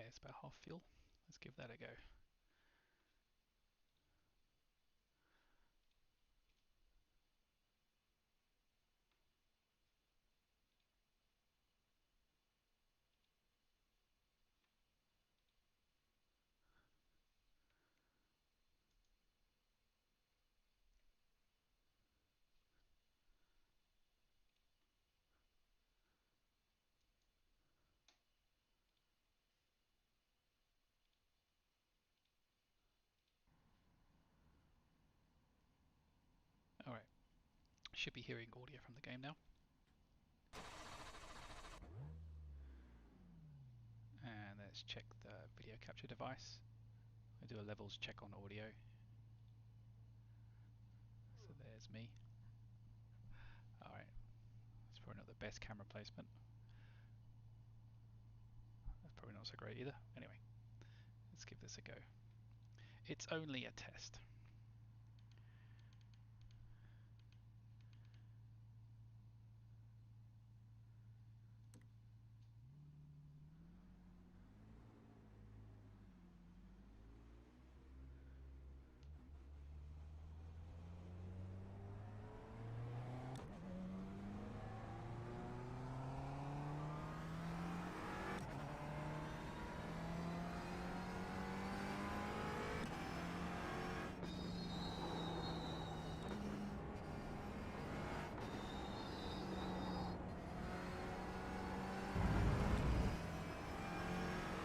Okay, it's about half fuel. Let's give that a go. Alright, should be hearing audio from the game now. And let's check the video capture device. I do a levels check on audio. So there's me. Alright, that's probably not the best camera placement. That's probably not so great either. Anyway, let's give this a go. It's only a test.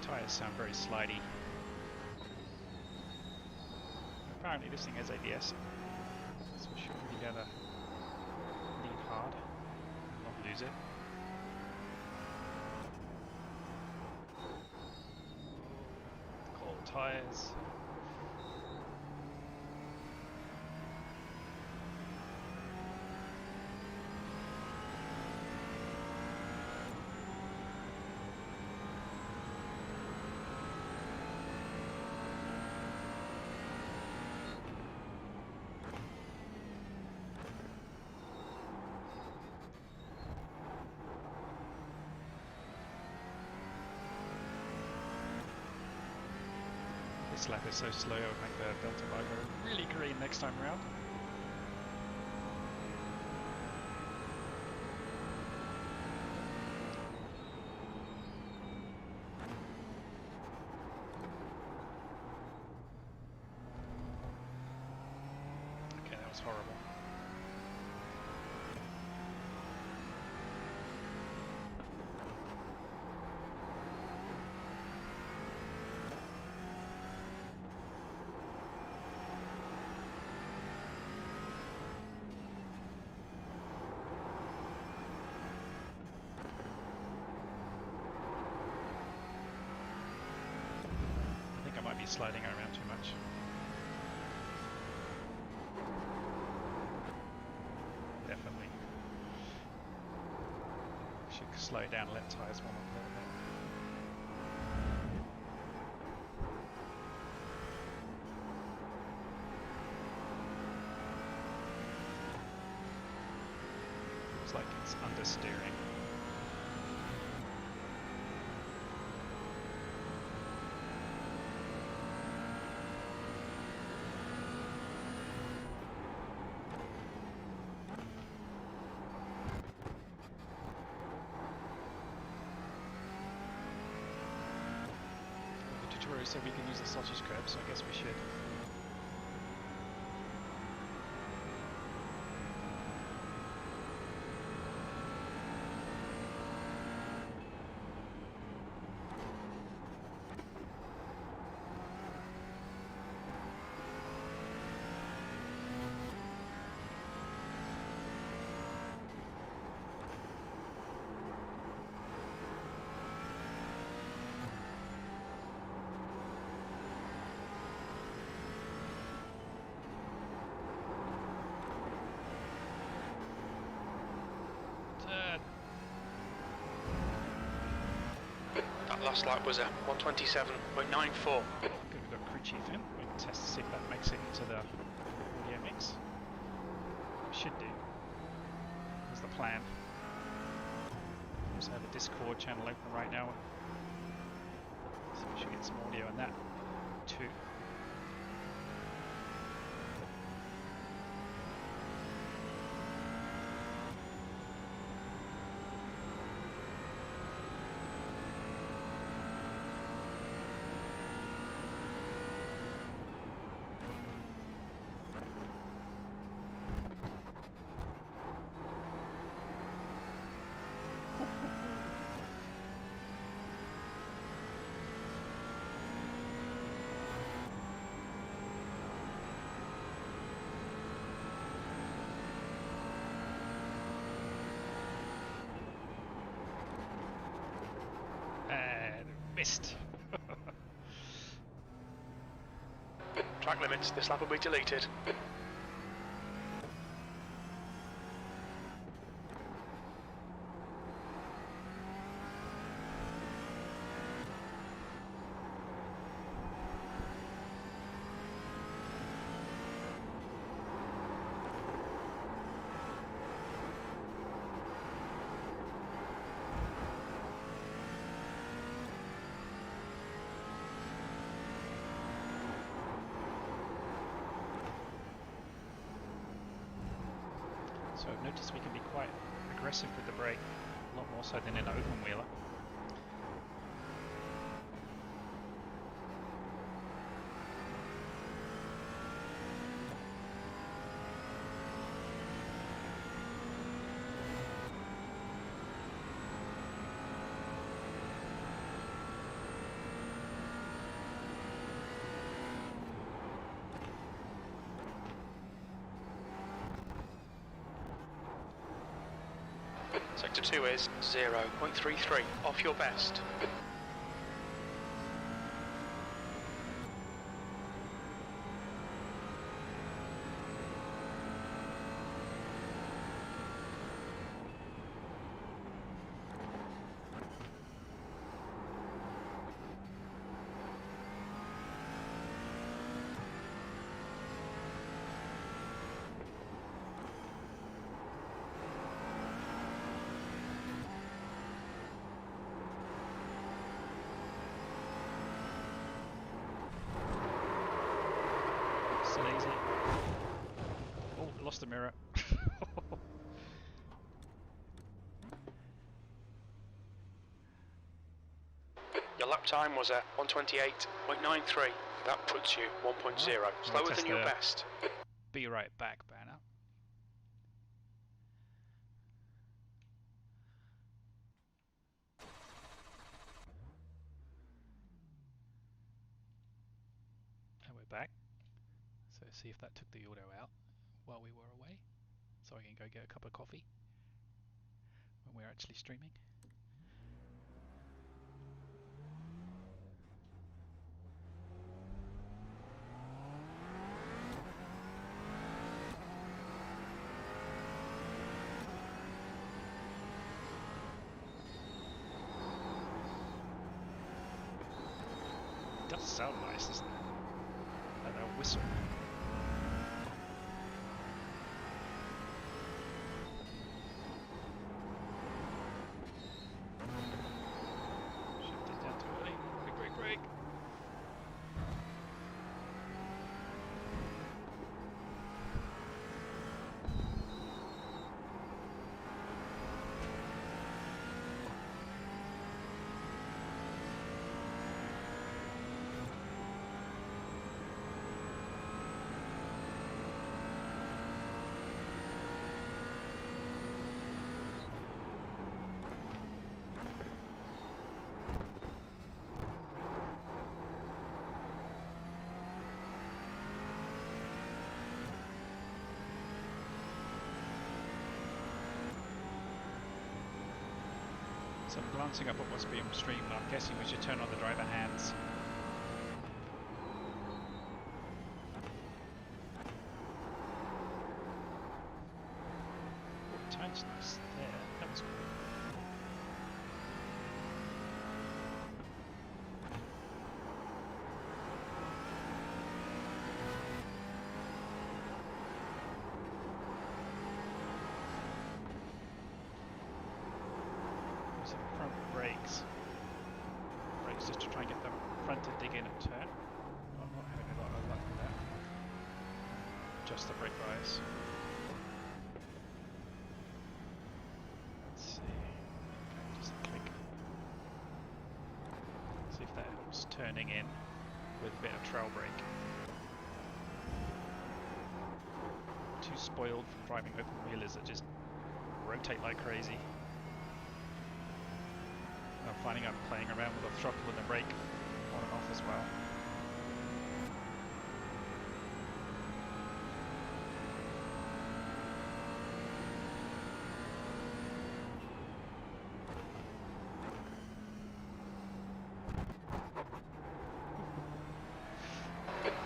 Tyres sound very slidey. Apparently this thing has ABS, so we should really be able to lean hard and not lose it. Cold tyres. This lap is so slow, I would make the Delta Viper really green next time around. Okay, that was horrible. I might be sliding around too much. Definitely. Should slow down and let tyres warm up a little bit. Looks like it's understeering. So we can use the sausage curb, so I guess we should. That last lap was a 127.94. Good, we've got crew chief in. We can test to see if that makes it into the audio mix. It should do. That's the plan. We also have a Discord channel open right now, so we Should get some audio on that too. Missed. Track limits, this lap will be deleted. So I've noticed we can be quite aggressive with the brake, a lot more so than in an open wheeler. Sector 2 is 0.33, off your best. Still easy. Oh, lost the mirror. Your lap time was at 128.93. That puts you 1.0, slower than your best. Be right back, banner. And we're back. So see if that took the audio out while we were away. So I can go get a cup of coffee when we're actually streaming. It does sound nice, doesn't it? Like that whistle. Shifted down too early. Brake, brake, brake. So I'm glancing up at what's being streamed. I'm guessing we should turn on the driver hands. Oh, tone's nice there. That was cool. Some front brakes. Brake is just to try and get the front to dig in and turn. I'm not having a lot of luck with that. Just the brake bias. Let's see. Okay, just click. See if that helps turning in with a bit of trail brake. Too spoiled from driving open wheelers that just rotate like crazy. I'm finding I'm playing around with the throttle and the brake on and off as well.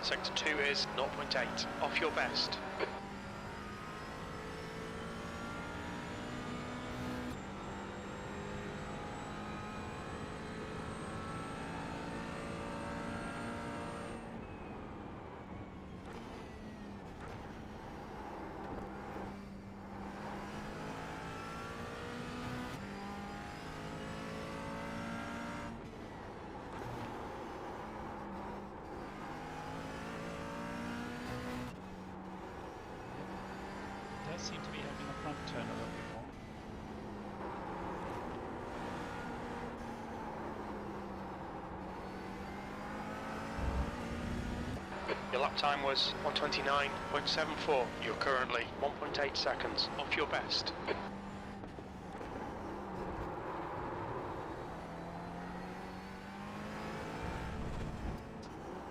Sector 2 is 0.8, off your best. Seem to be having the front turn a little bit more. Your lap time was 129.74. You're currently 1.8 seconds off your best.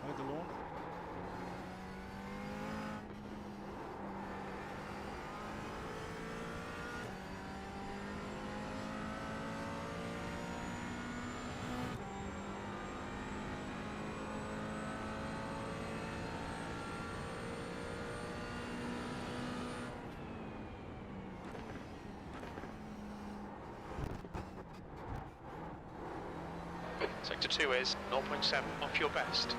Hold the lawn. Sector 2 is 0.7, off your best.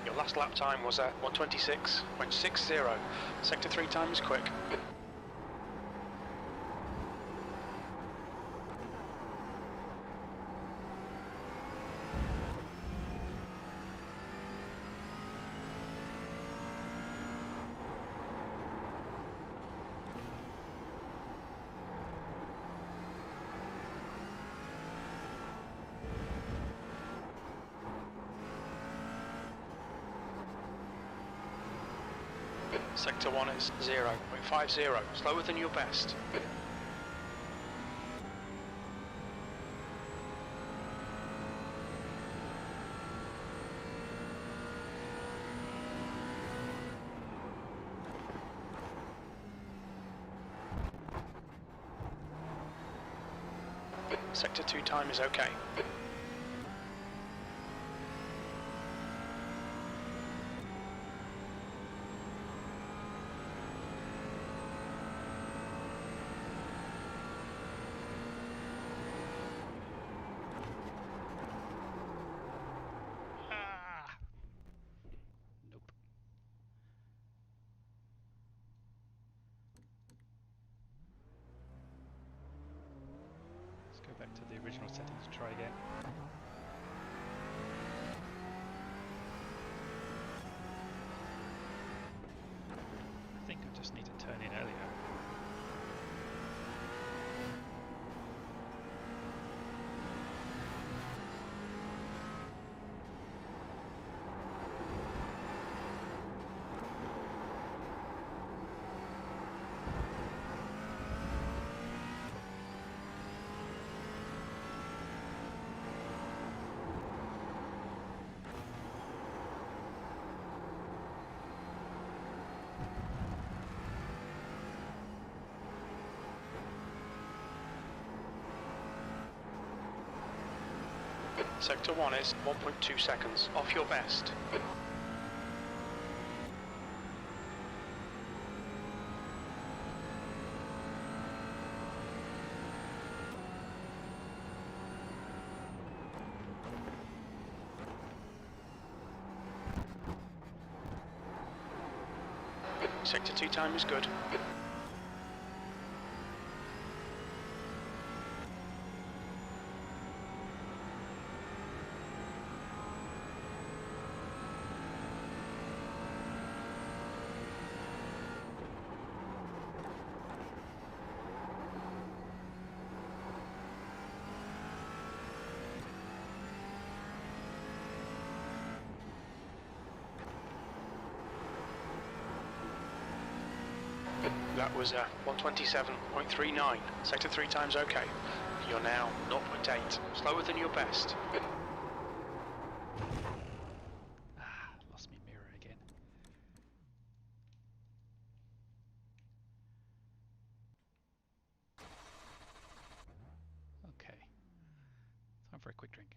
Your last lap time was at 126.60. Sector 3 time is quick. Sector 1 is 0.50, slower than your best. Sector 2 time is okay. Go back to the original settings and try again. I think I just need to turn in earlier. Sector 1 is 1.2 seconds off your best. Sector 2 time is good. That was 127.39. Sector 3 time's okay. You're now 0.8, slower than your best. Lost me mirror again. Okay, time for a quick drink.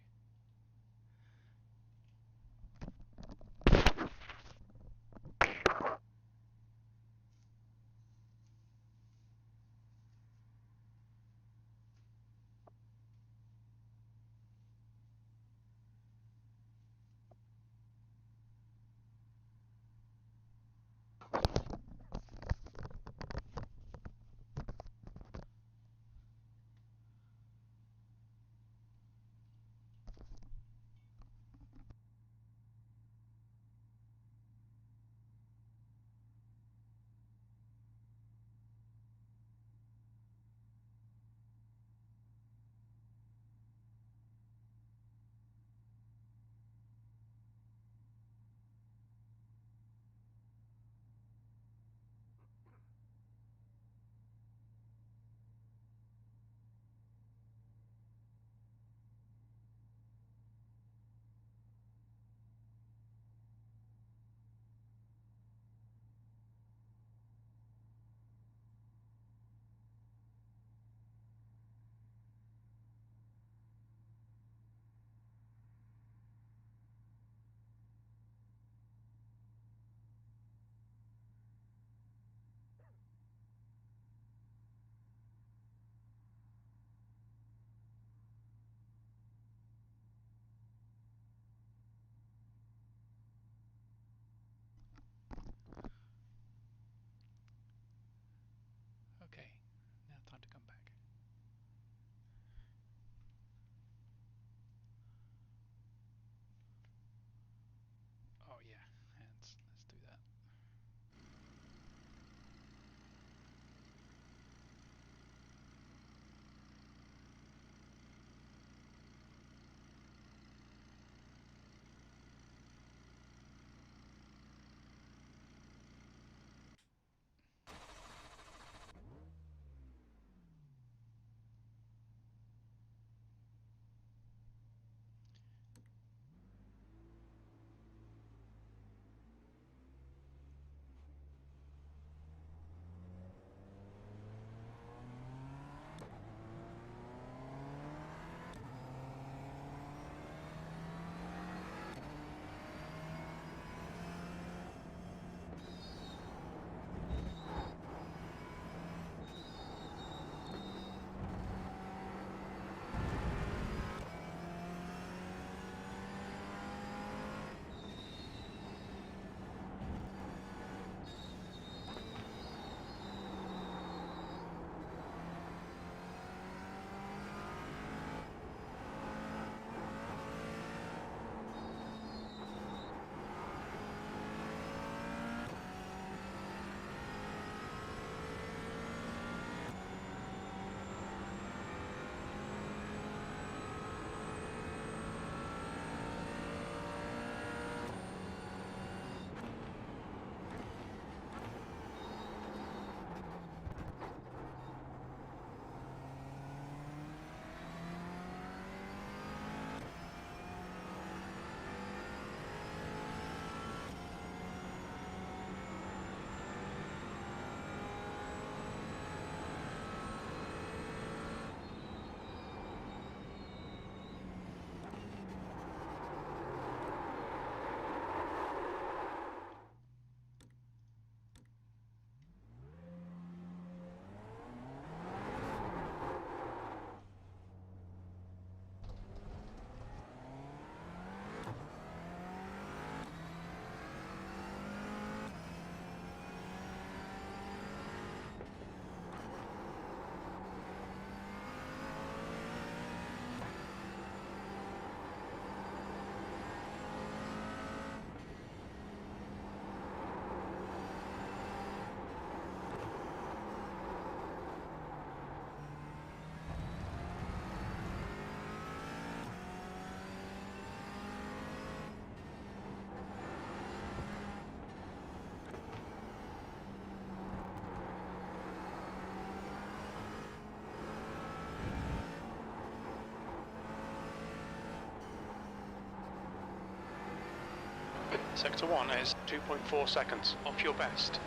Sector 1 is 2.4 seconds off your best.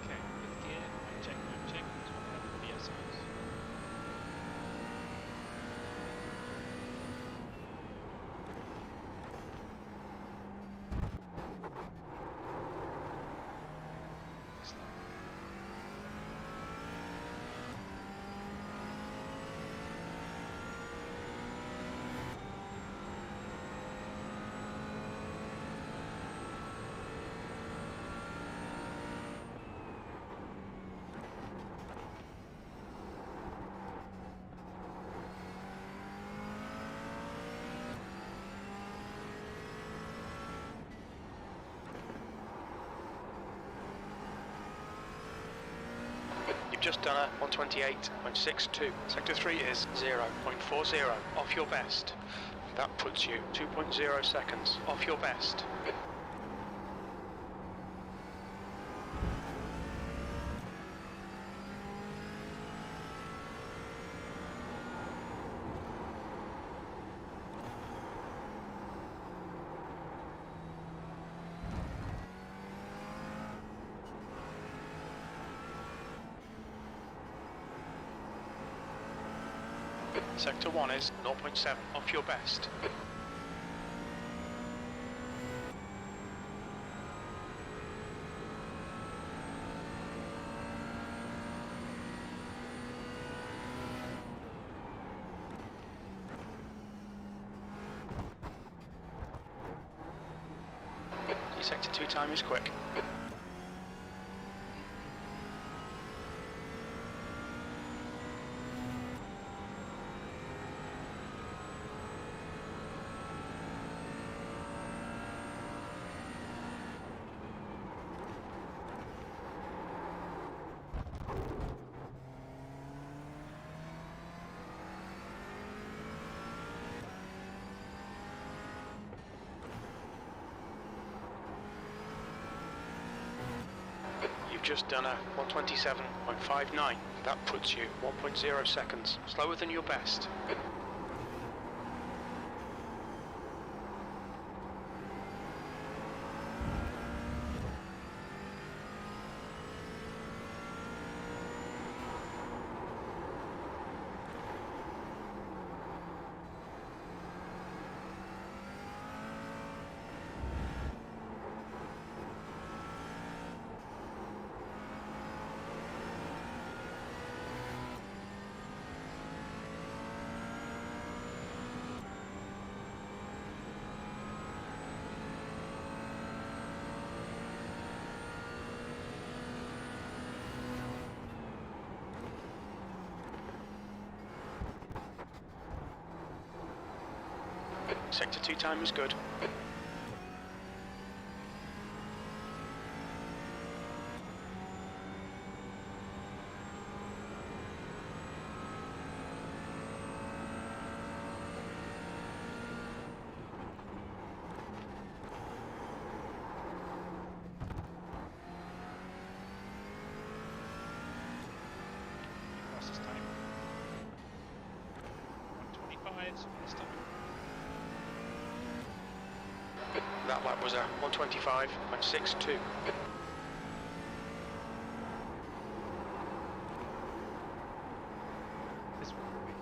Okay, fifth gear, mic check, that's what we have with the VSOs. Excellent. You've just done a 128.62. Sector 3 is 0.40 off your best. That puts you 2.0 seconds off your best. Sector 1 is 0.7 off your best. Your Sector 2 time is quick. You've just done a 127.59. That puts you 1.0 seconds slower than your best. Sector 2 time is good. Fastest time. 125, so let's stop. That lap was a 125.62. This one will be.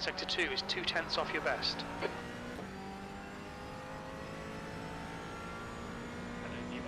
Sector 2 is 2/10 off your best. Hello, viewer.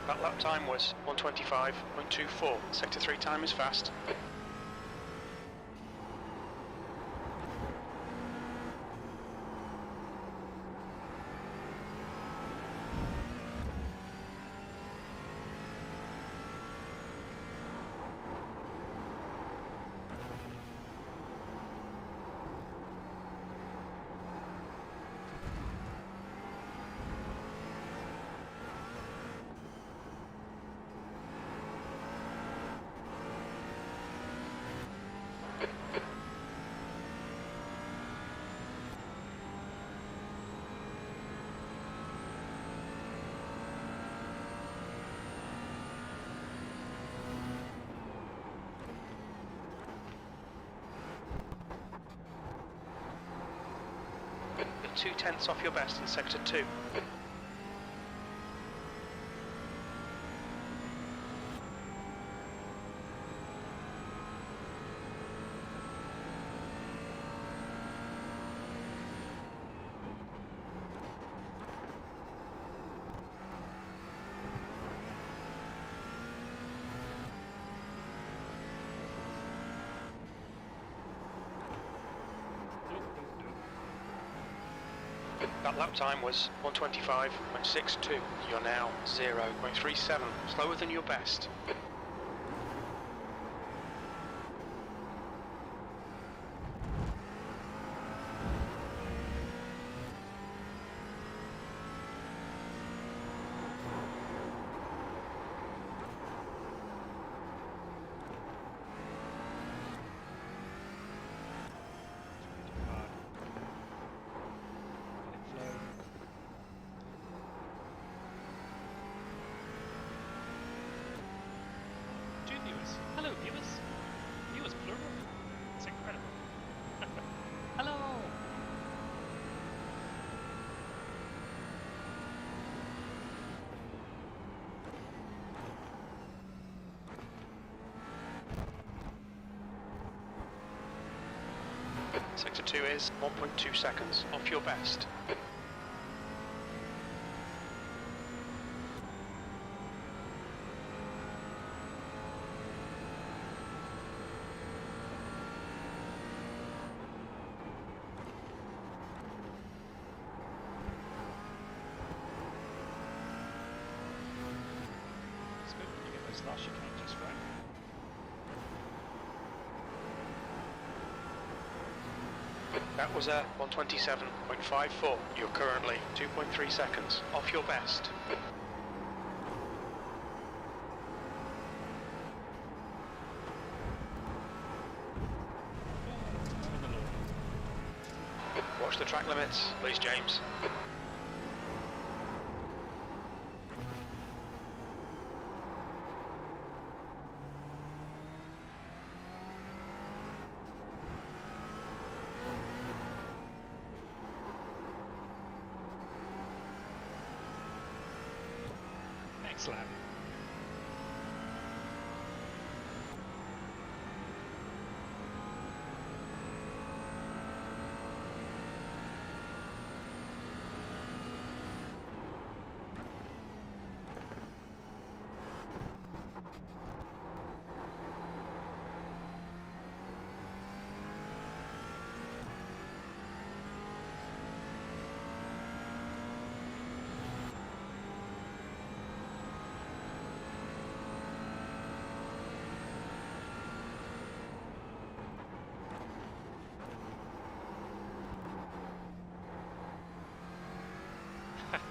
That lap time was 1:25.24. Sector 3 time is fast. You're 2/10 off your best in Sector 2. That lap time was 1:25.62. You're now 0.37, slower than your best. Hello, viewers. Viewers plural. It's incredible. Hello. Sector 2 is 1.2 seconds off your best. It's good when you get those last chicane just right. That was a 1:27.54. You're currently 2.3 seconds off your best. Watch the track limits, please, James. Next lap.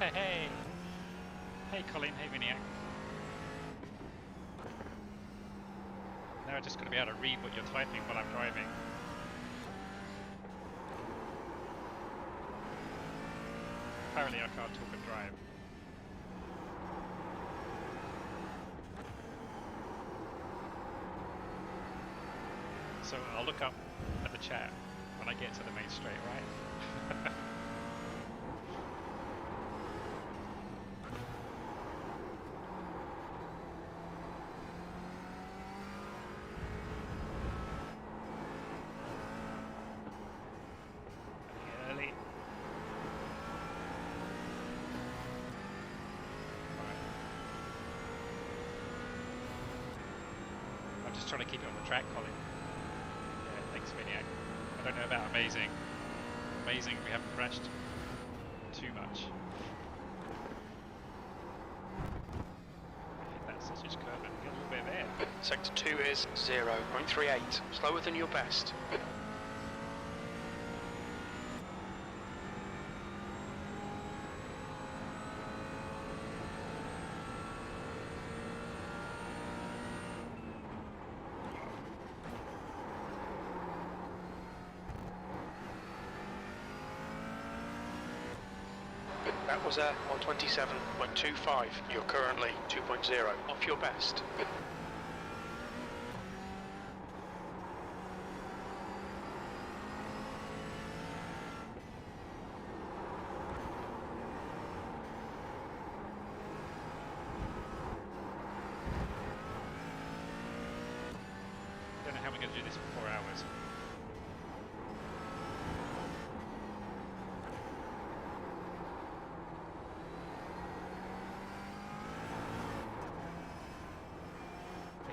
Hey! Hey Colin, hey Viniac. Now I just got to be able to read what you're typing while I'm driving. Apparently I can't talk and drive. So I'll look up at the chat when I get to the main straight, right? Early. Right. I'm just trying to keep it on the track, Colin. Yeah, thanks, Maniac. I don't know about amazing. Amazing, we haven't crashed too much. Hit that sausage curve and get a little bit there. Sector 2 is 0.38, slower than your best. That was a 127.25. You're currently 2.0 off your best. Don't know how we're going to do this for 4 hours.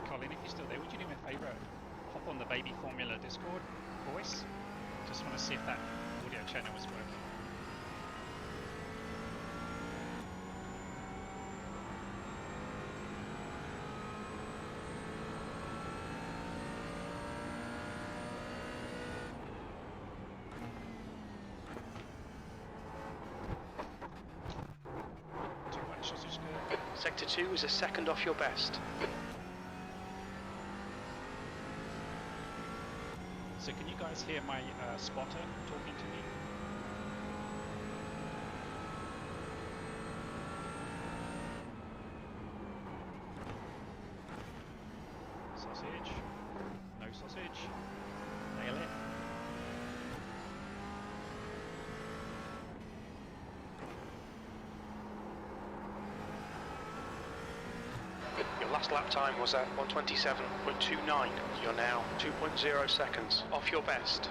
Colin, if you're still there, would you do me a favour? Hop on the Baby Formula Discord voice. Just want to see if that audio channel was working. Too much sausage curve. Sector 2 is a second off your best. So can you guys hear my spotter talking to me? Sausage. No sausage. Nail it. Your last lap time was at 127.29. You're now 2.0 seconds off your best.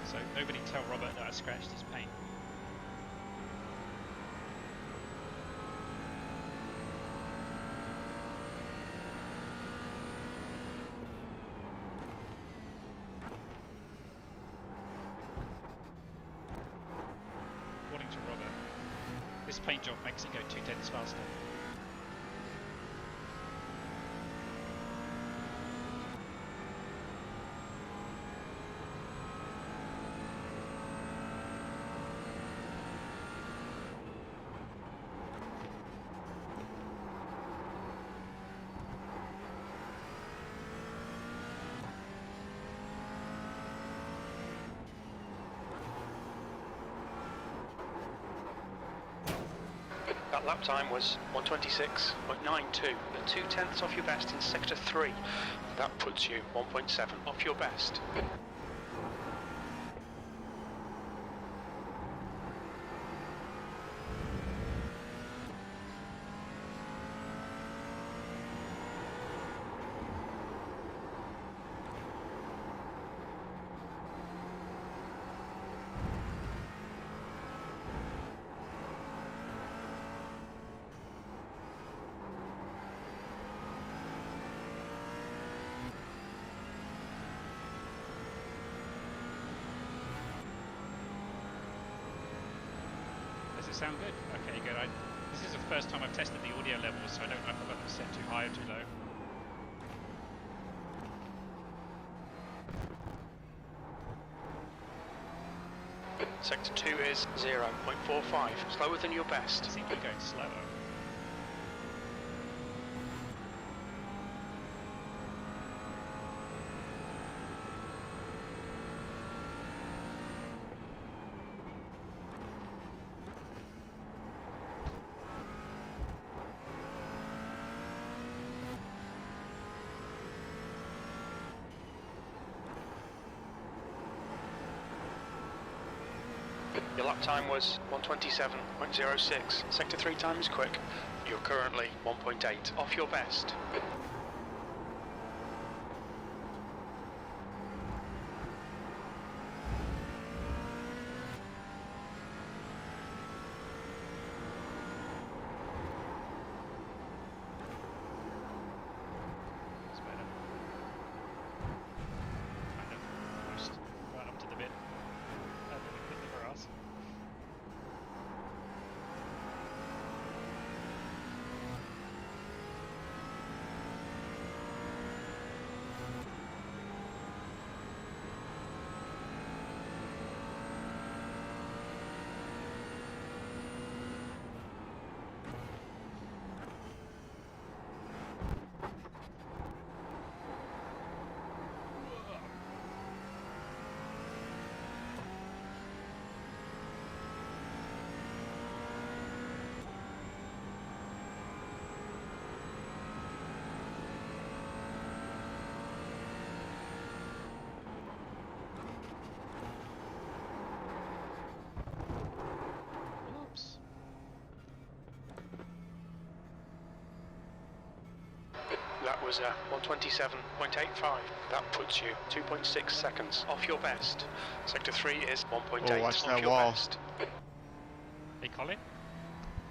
So nobody tell Robert that I scratched his paint. According to Robert, this paint job makes it go 2/10 faster. That lap time was 126.92. You're 2/10 off your best in Sector 3. That puts you 1.7 off your best. Does it sound good? Okay, good. This is the first time I've tested the audio levels, so I don't know if I've got them set too high or too low. Sector 2 is 0.45. Slower than your best. I seem to be going slower. Your lap time was 127.06. Sector 3 time is quick. You're currently 1.8 off your best. It's better. Kind of almost right up to the bit. And then hit the grass. Oops. That was 127.85. That puts you 2.6 seconds off your best. Sector 3 is 1.8 Oh, watch off that your wall. best. Hey, Colin.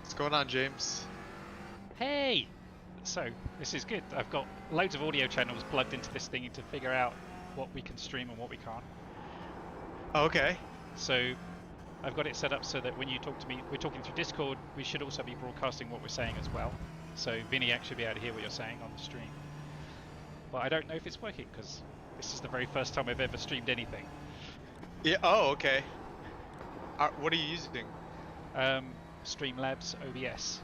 What's going on, James? Hey! So, this is good. I've got loads of audio channels plugged into this thing to figure out what we can stream and what we can't. Oh, okay. So, I've got it set up so that when you talk to me, we're talking through Discord, we should also be broadcasting what we're saying as well. So, Vinny actually be able to hear what you're saying on the stream. But I don't know if it's working because this is the very first time I've ever streamed anything. Yeah. Oh, okay. What are you using? Streamlabs OBS.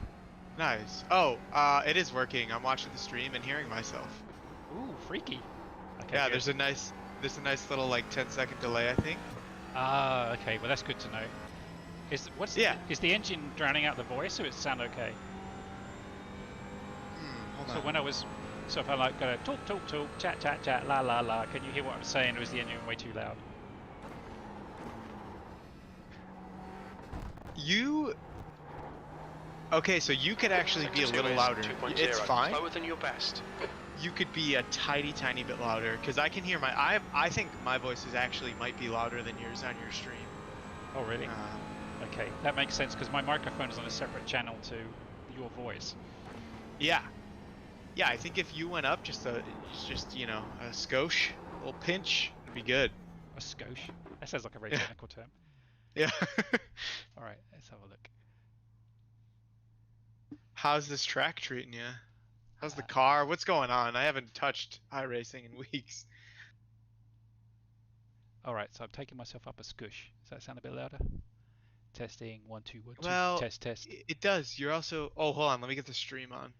Nice. Oh, it is working. I'm watching the stream and hearing myself. Ooh, freaky. Okay, Yeah, good. there's a nice little like 10-second delay, I think. Ah, okay. Well, that's good to know. Yeah. Is the engine drowning out the voice, or does it sound okay? Hold So on. when I was, so if I like go talk, chat, la la la, can you hear what I'm saying, or is the engine way too loud? Okay, so you could actually be a Sector 2 little is louder. 2.0. It's fine. Slower than your best. You could be a tiny bit louder because I can hear I think my voice is actually might be louder than yours on your stream. Oh, really? Okay, that makes sense because my microphone is on a separate channel to your voice. Yeah. Yeah, I think if you went up just a skosh, a little pinch, it'd be good. A skosh. That sounds like a very Yeah. technical term. Yeah. All right, let's have a look. How's this track treating you? How's the car? What's going on? I haven't touched iRacing in weeks. All right, so I'm taking myself up a skush. Does that sound a bit louder? Testing 1 2 1 2. Well, Test. it does. You're also. Oh, hold on. Let me get the stream on.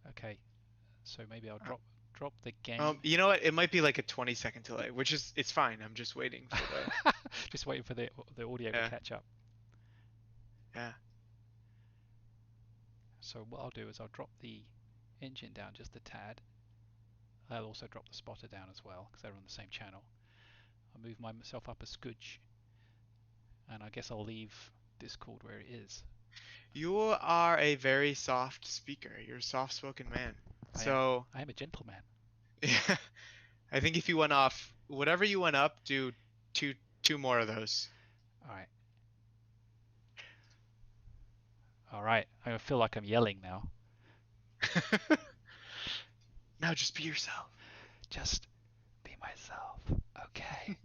Okay, so maybe I'll drop the game. You know what? It might be like a 20-second delay, which is it's fine. I'm just waiting for the. Just waiting for the audio to catch up. Yeah. So what I'll do is I'll drop the engine down just a tad. I'll also drop the spotter down as well because they're on the same channel. I'll move myself up a scooch, and I guess I'll leave Discord where it is. You are a very soft speaker. You're a soft-spoken man. I am a gentleman. Yeah. I think if you went off whatever you went up, do two more of those. All right. I feel like I'm yelling now. Now just be yourself. Just be myself. Okay.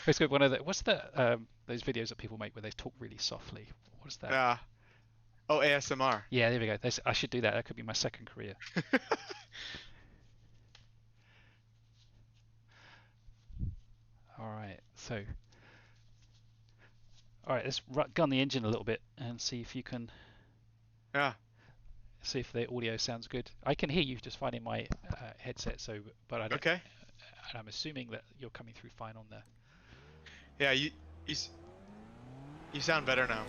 It's good. What's the those videos that people make where they talk really softly? What's that? Oh, ASMR. Yeah, there we go. I should do that. That could be my second career. All right, so let's gun the engine a little bit and see if you can Yeah. see if the audio sounds good. I can hear you just fine in my headset, so but I don't. Okay. And I'm assuming that you're coming through fine on the. Yeah, you sound better now.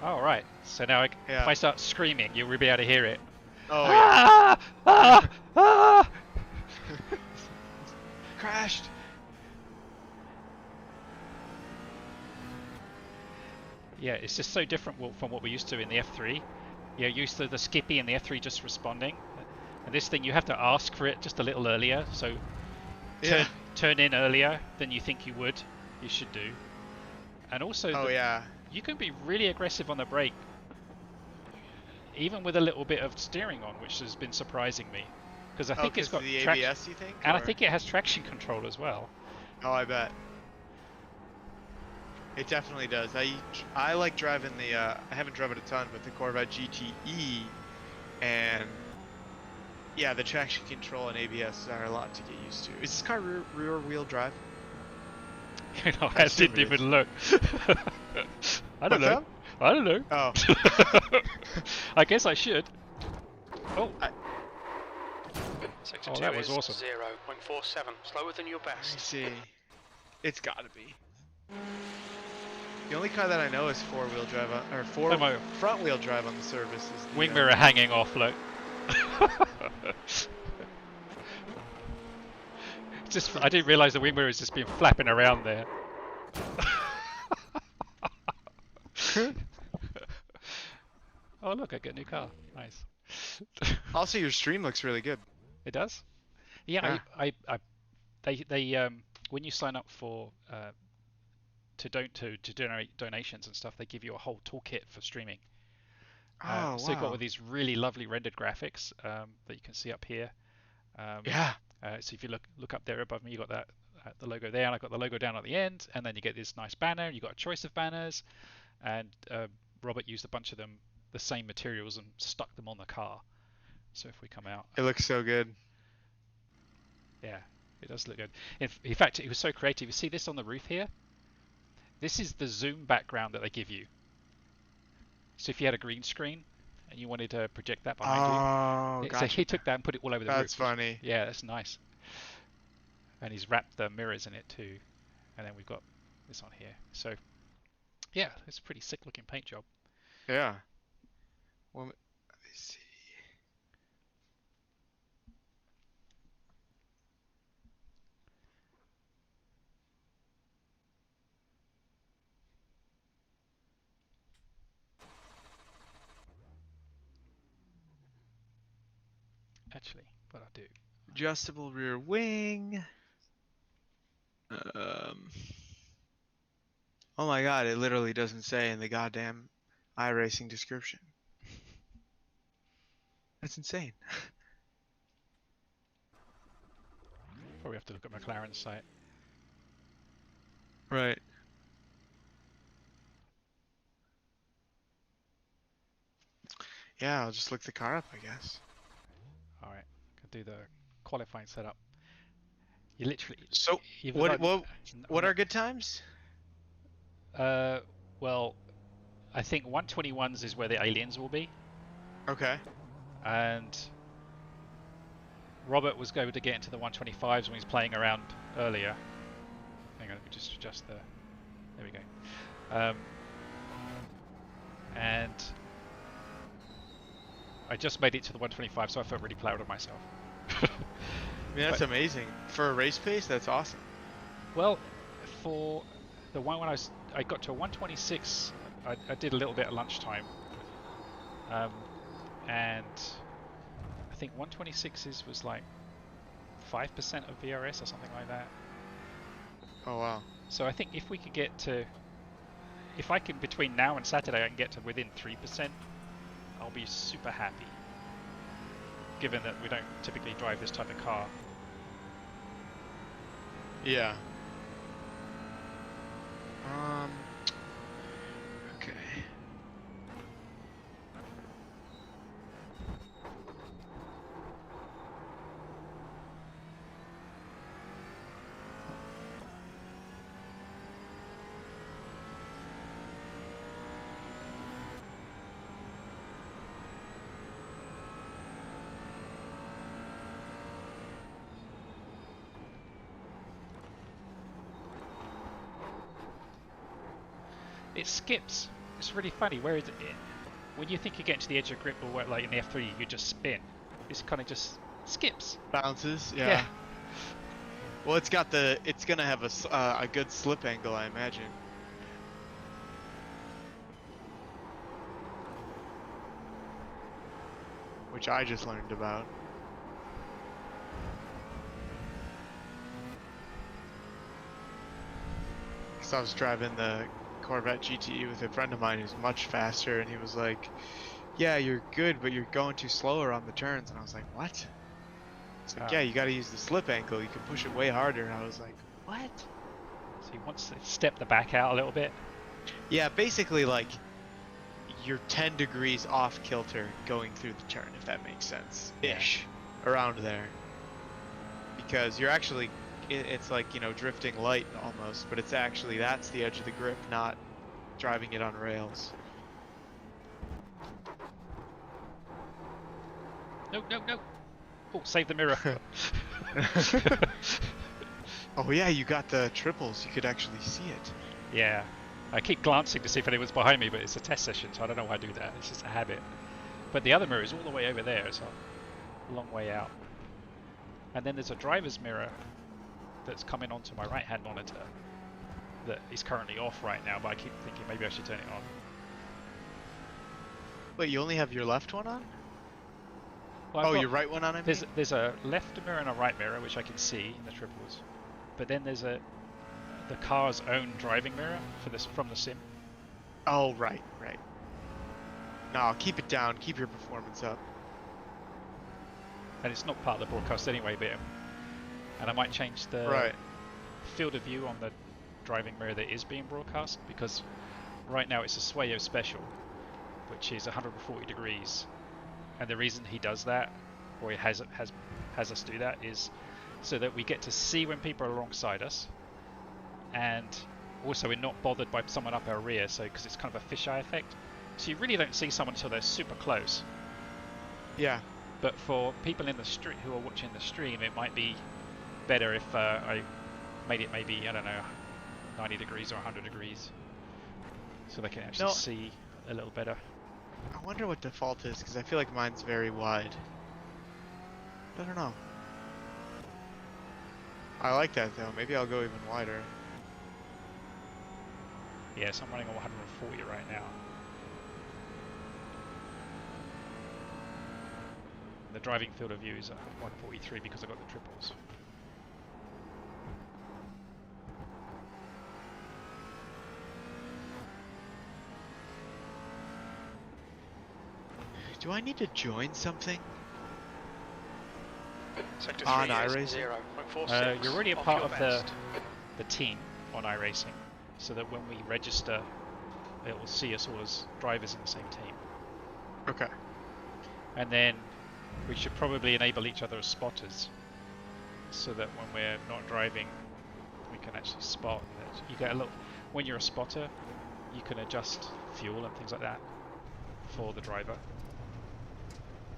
All right. So now if Yeah. I start screaming, you'll be able to hear it. Oh yeah. Ah! Ah! Crashed. Yeah, it's just so different from what we're used to in the F3. You're used to the Skippy and the F3 just responding. And this thing, you have to ask for it just a little earlier. So turn in earlier than you think you would. You should do. And also, you can be really aggressive on the brake, even with a little bit of steering on, which has been surprising me. Because I think it's got the ABS, you think? And I think it has traction control as well. Oh, I bet. It definitely does. I like driving the, I haven't driven a ton, but the Corvette GTE, and yeah, the traction control and ABS are a lot to get used to. Is this car rear wheel drive? You know, I didn't even look. I don't know. I don't know. Oh. I guess I should. Oh. Sector 2 that was is awesome. 0.47, slower than your I best. see. It's gotta be. The only car that I know is four-wheel drive, or front-wheel drive on the service is the, wing mirror hanging off, look. Just, I didn't realise the wing mirror has just been flapping around there. Oh look, I get a new car. Nice. Also, your stream looks really good. It does? Yeah. They when you sign up for to generate donations and stuff, they give you a whole toolkit for streaming. So you've got all these really lovely rendered graphics that you can see up here. So if you look up there above me, you got that the logo there, and I've got the logo down at the end, and then you get this nice banner. You got a choice of banners, and Robert used a bunch of them, the same materials, and stuck them on the car. So if we come out, it looks so good. Yeah, it does look good. In fact, it was so creative. You see this on the roof here? This is the zoom background that they give you. So if you had a green screen and you wanted to project that behind you, gotcha. So he took that and put it all over the roof. That's funny. Yeah, that's nice. And he's wrapped the mirrors in it too. And then we've got this on here. So yeah, it's a pretty sick looking paint job. Yeah. Well, let me see. Actually, what I'll do. Adjustable rear wing. Oh my god, it literally doesn't say in the goddamn iRacing description. That's insane. Probably have to look at McLaren's site. Right. Yeah, I'll just look the car up, I guess. All right, can do the qualifying setup. You literally. So what are good times? Well, I think 121s is where the aliens will be. Okay. And Robert was going to get into the 125s when he's playing around earlier. Hang on, let me just adjust the. There we go. And I just made it to the 125, so I felt really proud of myself. I mean, that's amazing. For a race pace, that's awesome. Well, for the one when I got to a 126, I did a little bit at lunchtime. And I think 126s was like 5% of VRS or something like that. Oh wow. So I think if we could get to, if I can between now and Saturday I can get to within 3%, I'll be super happy. Given that we don't typically drive this type of car. Yeah. Okay. it skips. It's really funny. Where is it? When you think you get to the edge of grip or like in the F3, you just spin. It's kind of just skips. Bounces, yeah. Yeah. Well, it's gonna have a good slip angle, I imagine. Which I just learned about. Because I was driving the Corvette GTE with a friend of mine who's much faster, and he was like, yeah, you're good, but you're going too slower on the turns. And I was like, what? It's like, yeah, you gotta use the slip angle. You can push it way harder. And I was like, what? So he wants to step the back out a little bit. Yeah, basically like you're 10 degrees off kilter going through the turn, if that makes sense. Ish. Around there. Because you're actually, it's like, you know, drifting light almost, but it's actually, that's the edge of the grip, not driving it on rails. No, no, no. Oh, save the mirror. Oh yeah, you got the triples. You could actually see it. Yeah. I keep glancing to see if anyone's behind me, but it's a test session, so I don't know why I do that. It's just a habit. But the other mirror is all the way over there, so a long way out. And then there's a driver's mirror that's coming onto my right-hand monitor that is currently off right now, but I keep thinking maybe I should turn it on. Wait, you only have your left one on? Well, oh, your right one on, I mean? There's a left mirror and a right mirror, which I can see in the triples. But then there's the car's own driving mirror for this from the sim. Oh, right, right. No, keep it down. Keep your performance up. And it's not part of the broadcast anyway, but and I might change the field of view on the driving mirror that is being broadcast, because right now it's a Swayo special, which is 140 degrees. And the reason he does that, or he has us do that, is so that we get to see when people are alongside us, and also we're not bothered by someone up our rear, so because it's kind of a fisheye effect. So you really don't see someone until they're super close. Yeah. But for people in the street who are watching the stream, it might be better if I made it maybe, I don't know, 90 degrees or 100 degrees, so they can actually see a little better. I wonder what default is, because I feel like mine's very wide. I don't know. I like that though. Maybe I'll go even wider. Yes, I'm running on 140 right now. The driving field of view is 143 because I got the triples. Do I need to join something? Sector 3 on is iRacing? 0.46. You're already a off part your of best. the team on iRacing, so that when we register, it will see us all as drivers in the same team. Okay. And then we should probably enable each other as spotters, so that when we're not driving, we can actually spot. You get a little. When you're a spotter, you can adjust fuel and things like that for the driver.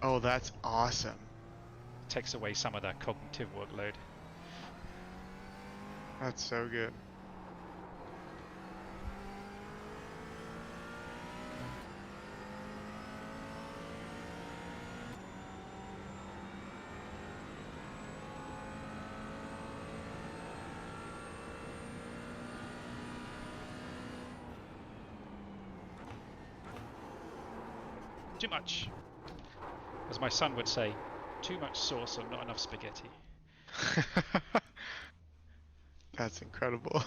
Oh, that's awesome. Takes away some of that cognitive workload. That's so good. Too much. As my son would say, too much sauce and not enough spaghetti. That's incredible.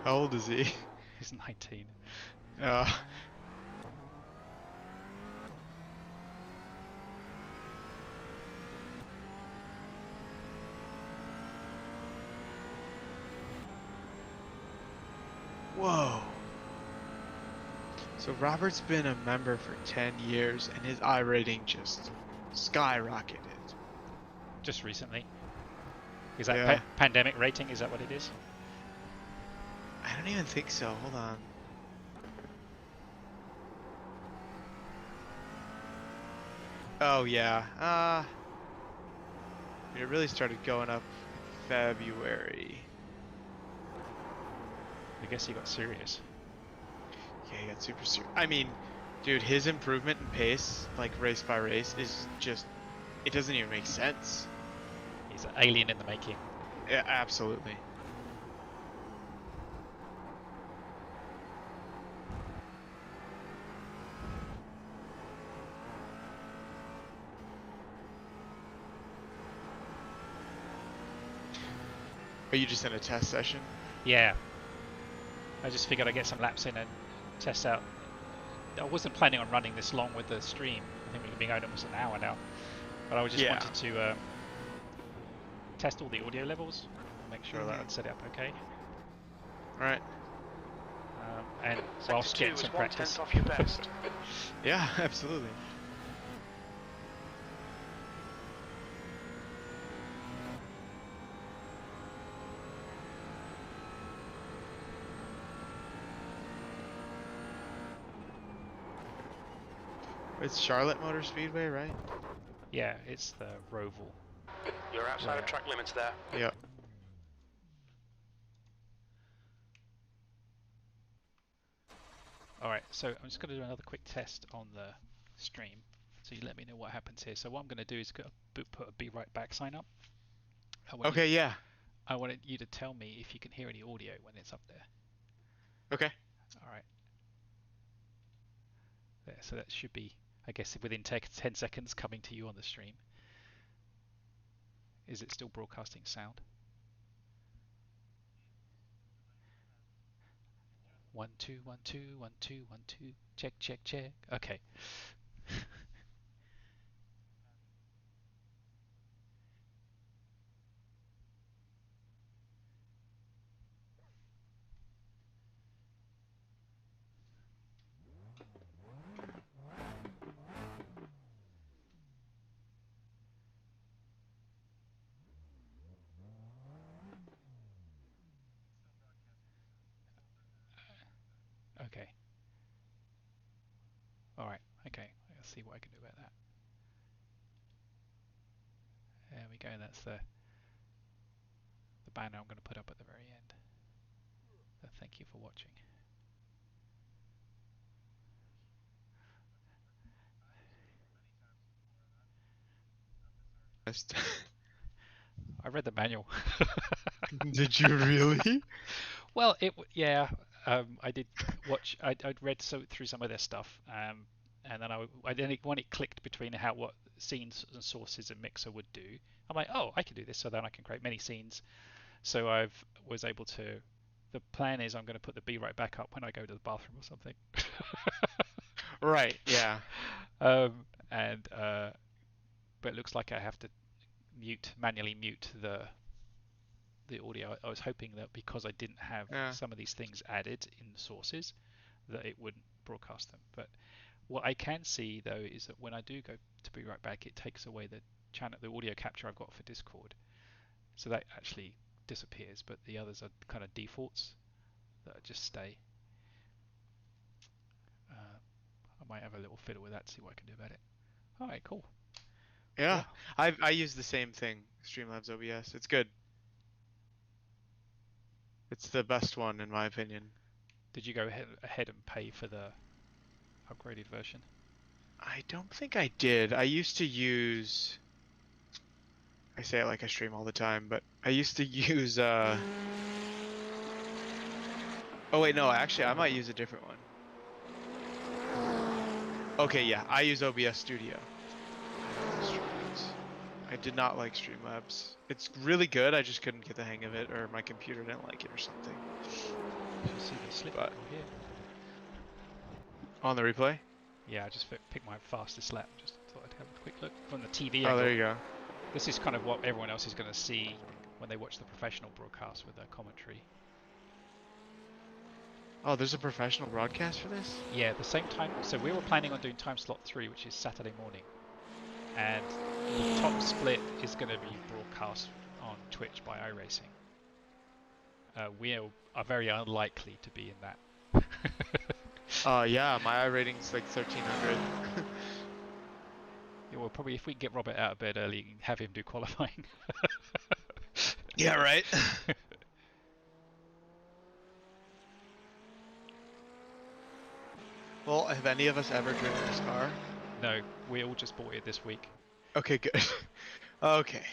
How old is he? He's 19. Whoa. So Robert's been a member for 10 years and his I-rating just skyrocketed. Just recently. Is that Yeah. pandemic rating? Is that what it is? I don't even think so. Hold on. Oh yeah. It really started going up in February. I guess he got serious. that super serious. I mean, dude, his improvement in pace, like race by race, is just, it doesn't even make sense. He's an alien in the making. Yeah, absolutely. Are you just in a test session? Yeah. I just figured I'd get some laps in and test out. I wasn't planning on running this long with the stream. I think we've been going almost an hour now. But I just wanted to test all the audio levels, make sure that I'd set it up okay. Right. And Sector whilst 2 getting is some 1/10 practice. off your best. Yeah, absolutely. It's Charlotte Motor Speedway, right? Yeah, it's the Roval. You're outside of track limits there. Yep. Alright, so I'm just going to do another quick test on the stream, so you let me know what happens here. So what I'm going to do is put a Be Right Back sign up. Okay, yeah. I wanted you to tell me if you can hear any audio when it's up there. Okay. Alright. There, so that should be, I guess, within 10 seconds coming to you on the stream. Is it still broadcasting sound? 1 2 1 2 1 2 1 2. Check check check. Okay. Okay. Alright, okay. Let's see what I can do about that. There we go, that's the banner I'm going to put up at the very end. So thank you for watching. I read the manual. Did you really? Well, yeah, I did watch. I'd read through some of their stuff, and then when it clicked between what scenes and sources and mixer would do, I'm like, oh, I can do this. So then I can create many scenes. So I was able to. The plan is I'm going to put the Be Right Back up when I go to the bathroom or something. Right. Yeah. But it looks like I have to manually mute the audio. I was hoping that because I didn't have some of these things added in the sources, that it wouldn't broadcast them. But what I can see though is that when I do go to Be Right Back, it takes away the audio capture I've got for Discord, so that actually disappears. But the others are kind of defaults that just stay. I might have a little fiddle with that, see what I can do about it. All right, cool. Yeah. I use the same thing, Streamlabs OBS. It's good. It's the best one in my opinion. Did you go ahead and pay for the upgraded version? I don't think I did. I used to use, I say it like I stream all the time, but I used to use oh wait, no, actually I might use a different one. Okay, yeah, I use OBS Studio. I did not like Streamlabs. It's really good, I just couldn't get the hang of it, or my computer didn't like it or something. You should see the slip But here. On the replay? Yeah, I just picked my fastest lap. Just thought I'd have a quick look from the TV Oh, angle. there you go. This is kind of what everyone else is going to see when they watch the professional broadcast with the commentary. Oh, there's a professional broadcast for this? Yeah, the same time. So we were planning on doing time slot 3, which is Saturday morning. And the top split is going to be broadcast on Twitch by iRacing. We are very unlikely to be in that. Yeah, my iRating's like 1300. Yeah, well, probably if we can get Robert out of bed early and have him do qualifying. Yeah, right. Well, have any of us ever driven this car? No, we all just bought it this week. Okay, good. Okay.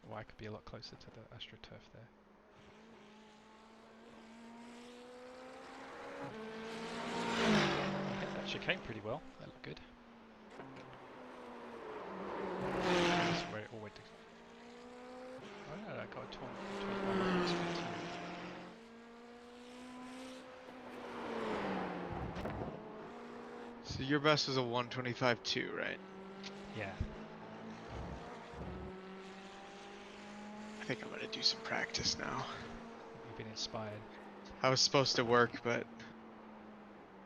Well, I could be a lot closer to the AstroTurf there. I hit that chicane pretty well. That looked good. That's where it all went to. Oh no, that got a 21. That's good too. So your best was a 125.2, right? Yeah. I think I'm gonna do some practice now. You've been inspired. I was supposed to work, but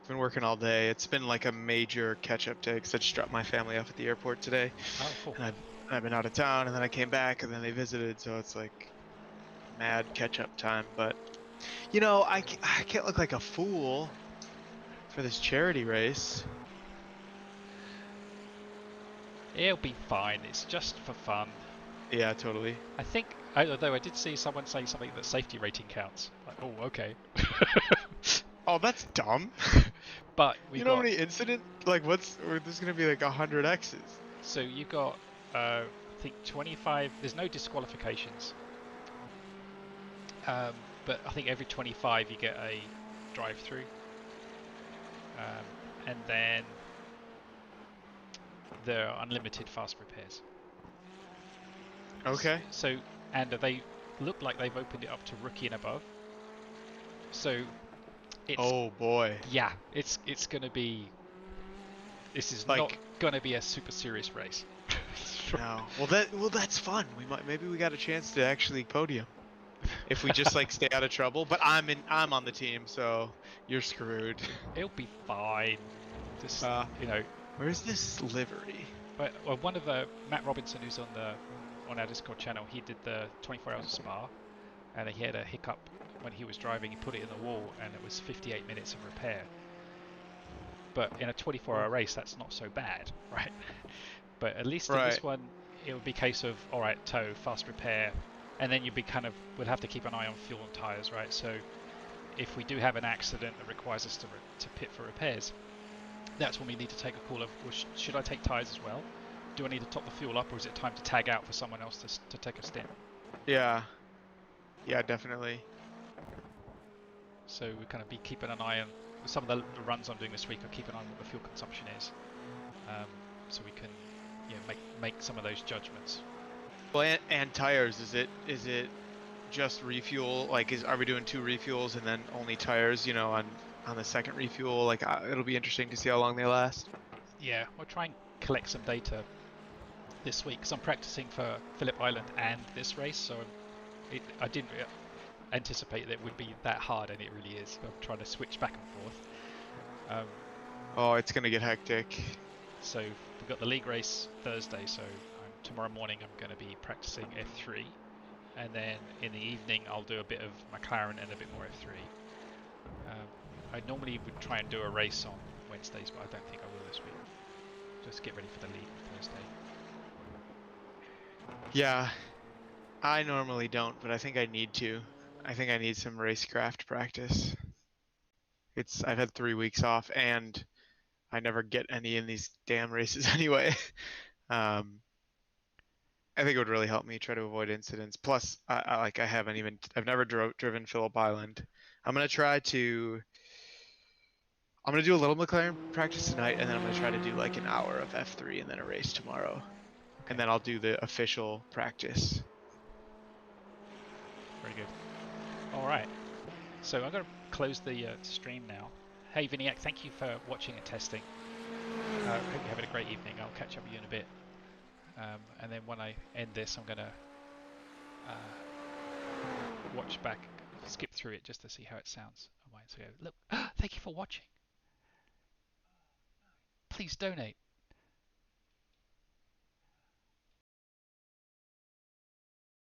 I've been working all day. It's been like a major catch-up day because I just dropped my family off at the airport today, Oh, cool. and I've been out of town, and then I came back, and then they visited, so it's like mad catch-up time. But you know, I can't look like a fool for this charity race. It'll be fine. It's just for fun. Yeah, totally. I think, although I did see someone say something that safety rating counts. Like, oh, okay. Oh, that's dumb. But we You know how got. many incident? Like, there's gonna be like 100 X's. So you got, I think 25. There's no disqualifications. But I think every 25 you get a drive-through. And then there are unlimited fast repairs. Okay. So, and they look like they've opened it up to rookie and above. So, it's Oh boy. yeah, it's gonna be. This is Like, not gonna be a super serious race. no. Well that's fun. Maybe we got a chance to actually podium if we just like stay out of trouble. But I'm on the team, so you're screwed. It'll be fine. Just you know. Where's this livery? But one of Matt Robinson, who's on our Discord channel, he did the 24 hours of Spa, and he had a hiccup when he was driving. He put it in the wall, and it was 58 minutes of repair. But in a 24-hour race, that's not so bad, right? But at least in this one, it would be a case of, all right, tow, fast repair, and then you'd be would have to keep an eye on fuel and tyres, right? So if we do have an accident that requires us to pit for repairs, that's when we need to take a call of, well, should I take tyres as well? Do I need to top the fuel up, or is it time to tag out for someone else to take a stint? Yeah. Yeah, definitely. So we kind of be keeping an eye on some of the runs I'm doing this week. I keep an eye on what the fuel consumption is, so we can make some of those judgments. Well, and tires. Is it just refuel? Like, are we doing 2 refuels and then only tires? You know, on the second refuel. Like, it'll be interesting to see how long they last. Yeah, we'll try and collect some data this week because I'm practicing for Phillip Island and this race, so I didn't anticipate that it would be that hard, and it really is. I'm trying to switch back and forth. Oh, it's gonna get hectic. So we've got the league race Thursday, so tomorrow morning I'm going to be practicing F3, and then in the evening I'll do a bit of McLaren and a bit more F3. I normally would try and do a race on Wednesdays, but I don't think I will this week. Just get ready for the league on Thursday. Yeah, I normally don't, but I think I need to. I think I need some racecraft practice. I've had 3 weeks off, and I never get any in these damn races anyway. I think it would really help me try to avoid incidents. Plus, I've never driven Phillip Island. I'm gonna do a little McLaren practice tonight, and then I'm gonna try to do like an hour of F3 and then a race tomorrow. Okay. And then I'll do the official practice. Very good. All right. So I'm going to close the stream now. Hey, Viniac, thank you for watching and testing. Hope you're having a great evening. I'll catch up with you in a bit. And then when I end this, I'm going to watch back, skip through it just to see how it sounds. I might say, look, thank you for watching. Please donate.